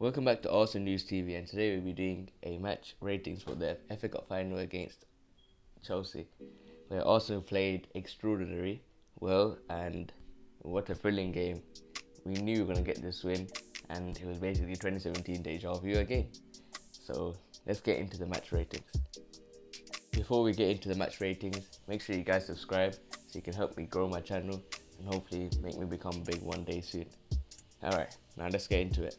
Welcome back to AFTV News TV, and today we'll be doing a match ratings for the FA Cup final against Chelsea, where Arsenal played extraordinary well, and what a thrilling game. We knew we were going to get this win, and it was basically 2017 Déjà Vú again. So let's get into the match ratings. Before we get into the match ratings, make sure you guys subscribe so you can help me grow my channel and hopefully make me become big one day soon. Alright, now let's get into it.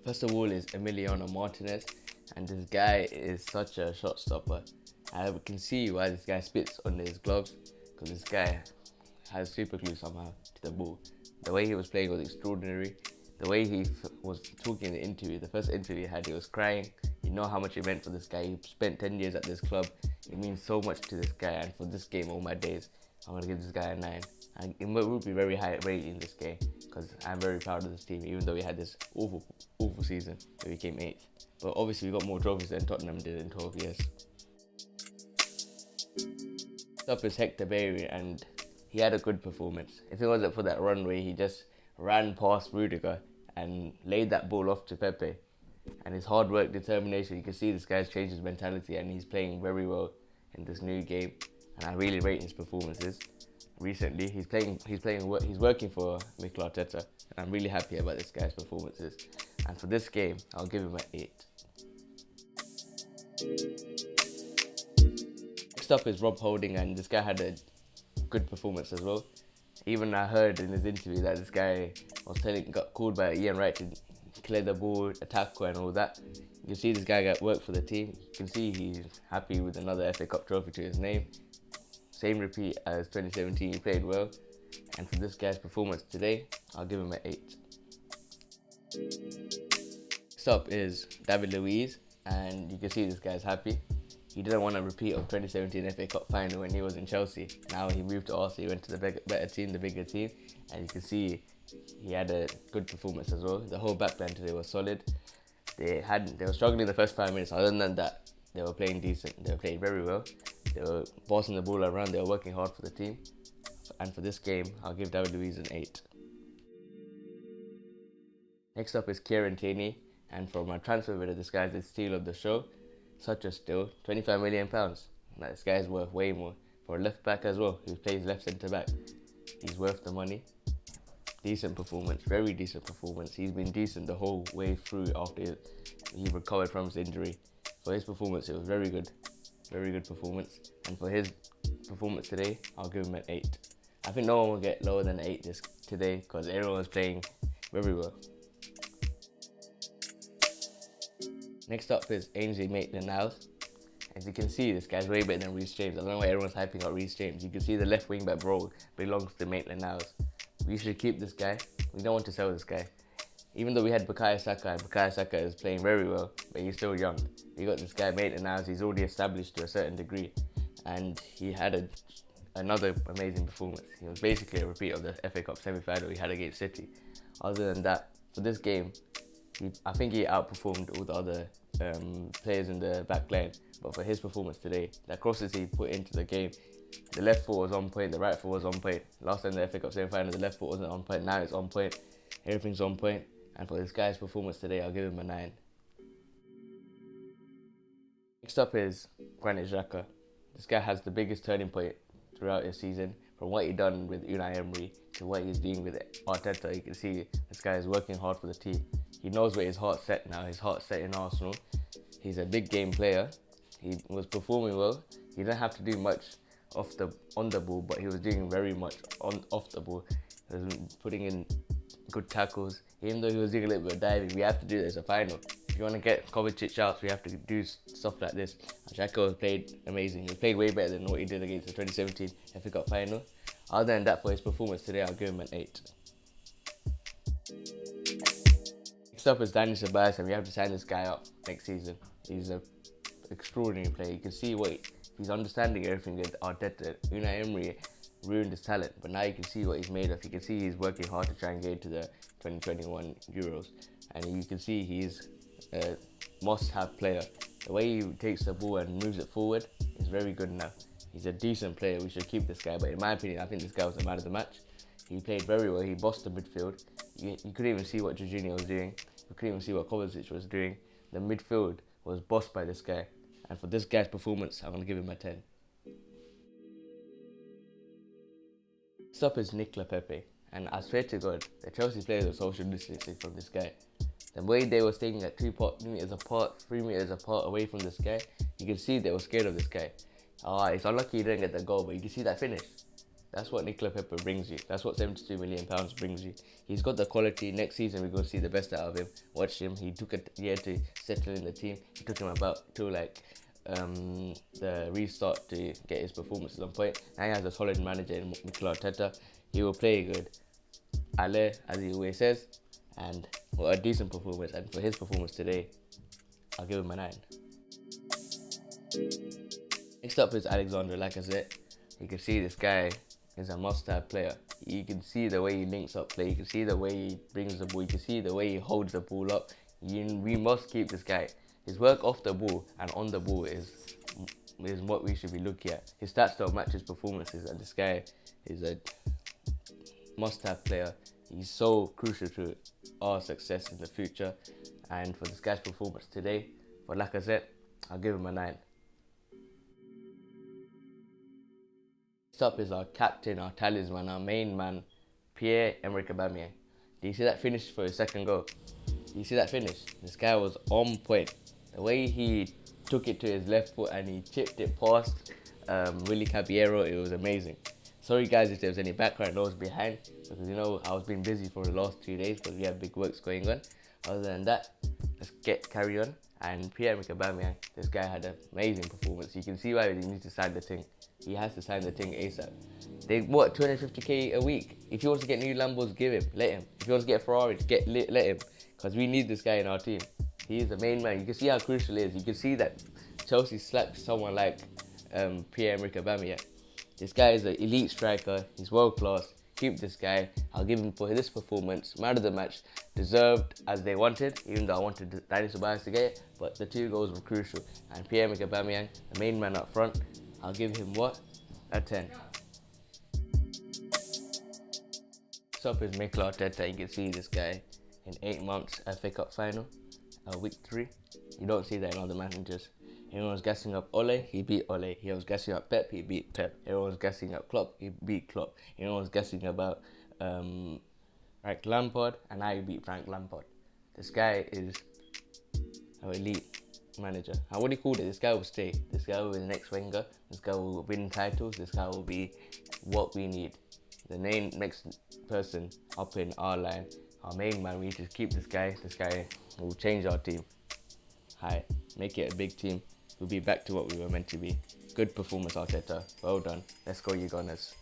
First of all is Emiliano Martinez, and this guy is such a shot stopper. I can see why this guy spits on his gloves, because this guy has super glue somehow to the ball. The way he was playing was extraordinary. The way he was talking in the interview, the first interview he had, he was crying. You know how much it meant for this guy. He spent 10 years at this club. It means so much to this guy, and for this game, all my days, I'm going to give this guy a 9. And it would be very high rating in this game, because I'm very proud of this team, even though we had this awful season where we came 8th. But obviously we got more trophies than Tottenham did in 12 years. Next up is Hector, and he had a good performance. If it wasn't for that run where he just ran past Rudiger and laid that ball off to Pepe, and his hard work, determination, you can see this guy's changed his mentality, and he's playing very well in this new game. And I really rate his performances. Recently, he's working for Mikel, Arteta, and I'm really happy about this guy's performances. And for this game, I'll give him an 8. Next up is Rob Holding, and this guy had a good performance as well. Even I heard in his interview that this guy got called by Ian Wright to clear the ball, attack and all that. You can see this guy got work for the team. You can see he's happy with another FA Cup trophy to his name. Same repeat as 2017, he played well. And for this guy's performance today, I'll give him an 8. Next up is David Luiz, and you can see this guy's happy. He didn't want a repeat of 2017 FA Cup final when he was in Chelsea. Now he moved to Arsenal, he went to the better team, the bigger team, and you can see he had a good performance as well. The whole backline today was solid. They were struggling the first 5 minutes. Other than that, they were playing decent. They were playing very well. They were bossing the ball around. They were working hard for the team. And for this game, I'll give David Luiz an 8. Next up is Kieran, tierney, and from a transfer video, this guy's the steal of the show. Such a steal, £25 million. Now, this guy's worth way more. For a left back as well, who plays left centre back, he's worth the money. Decent performance, very decent performance. He's been decent the whole way through after he recovered from his injury. For his performance, it was very good performance. And for his performance today, I'll give him an 8. I think no one will get lower than 8 today, because everyone was playing very well. Next up is Ainsley Maitland-Niles. As you can see, this guy's way better than Reece James. I don't know why everyone's hyping up Reece James. You can see the left wing back role belongs to Maitland-Niles. We should keep this guy. We don't want to sell this guy. Even though we had Bukayo Saka, and Bukayo Saka is playing very well, but he's still young. We got this guy Maitland-Niles. He's already established to a certain degree, and he had another amazing performance. He was basically a repeat of the FA Cup semi-final he had against City. Other than that, for this game, I think he outperformed all the other players in the back line. But for his performance today, the crosses he put into the game, the left foot was on point, the right foot was on point. Last time in the FA Cup semi-final, the left foot wasn't on point. Now it's on point. Everything's on point. And for this guy's performance today, I'll give him a 9. Next up is xhaka. This guy has the biggest turning point throughout his season. From what he done with Unai Emery to what he's doing with Arteta, you can see this guy is working hard for the team. He knows where his heart's set now. His heart's set in Arsenal. He's a big game player. He was performing well. He didn't have to do much on the ball, but he was doing very much off the ball. He was putting in good tackles. Even though he was doing a little bit of diving, we have to do it as a final. If you want to get Kovacic out, we have to do stuff like this. Xhaka played amazing. He played way better than what he did against the 2017 FA Cup final. Other than that, for his performance today, I'll give him an 8. Next up is Dani Ceballos, and we have to sign this guy up next season. He's an extraordinary player. You can see he's understanding everything with Arteta. Unai Emery ruined his talent, but now you can see what he's made of. You can see he's working hard to try and get into the 2021 Euros, and you can see he's a must-have player. The way he takes the ball and moves it forward is very good now. He's a decent player. We should keep this guy. But in my opinion, I think this guy was the man of the match. He played very well. He bossed the midfield. You couldn't even see what Jorginho was doing. You couldn't even see what Kovacic was doing. The midfield was bossed by this guy. And for this guy's performance, I'm going to give him a 10. Next up is Nicolas Pepe. And I swear to God, the Chelsea players are social distancing from this guy. The way they were staying at 2 meters apart, 3 meters apart away from this guy, you can see they were scared of this guy. It's unlucky he didn't get the goal, but you can see that finish. That's what Nicolas Pepe brings you. That's what £72 million brings you. He's got the quality. Next season, we're going to see the best out of him. Watch him. He took a year to settle in the team. It took him about till the restart to get his performances on point. Now he has a solid manager in Mikel Arteta. He will play good. Ale, as he always says, and a decent performance. And for his performance today, I'll give him a 9. Next up is Alexandre, lacazette. You can see this guy is a must-have player. You can see the way he links up play. You can see the way he brings the ball. You can see the way he holds the ball up. We must keep this guy. His work off the ball and on the ball is what we should be looking at. His stats don't match his performances, and this guy is a must-have player. He's so crucial to our success in the future. And for this guy's performance today, for Lacazette, I'll give him a 9. Next up is our captain, our talisman, our main man, Pierre-Emerick Aubameyang. Do you see that finish for his second goal? Do you see that finish? This guy was on point. The way he took it to his left foot and he chipped it past Willy Caballero, it was amazing. Sorry guys if there was any background noise behind, because I was being busy for the last 2 days because we have big works going on. Other than that, let's carry on. And Pierre-Emerick Aubameyang, this guy had an amazing performance. You can see why he needs to sign the thing. He has to sign the thing ASAP. They 250k a week. If he wants to get new Lambos, give him, let him. If he wants to get Ferraris, let him, because we need this guy in our team. He is the main man. You can see how crucial he is. You can see that Chelsea slapped someone like Pierre-Emerick Aubameyang. This guy is an elite striker. He's world class. Keep this guy. I'll give him for this performance. Man of the match. Deserved as they wanted, even though I wanted Dani Ceballos to get it. But the 2 goals were crucial. And Pierre-Emerick Aubameyang, the main man up front, I'll give him what? A 10. Next up is Mikel Arteta. You can see this guy in 8 months FA Cup final, week 3. You don't see that in other managers. Everyone was gassing up Ole, he beat Ole. He was gassing up Pep, he beat Pep. Everyone was gassing up Klopp, he beat Klopp. Everyone was gassing about Frank Lampard, and now he beat Frank Lampard. This guy is an elite manager. I already called it. This guy will stay. This guy will be the next Wenger. This guy will win titles. This guy will be what we need. The next person up in our line, our main man. We need to keep this guy. This guy will change our team. Make it a big team. We'll be back to what we were meant to be. Good performance, Arteta. Well done. Let's go, you Gunners.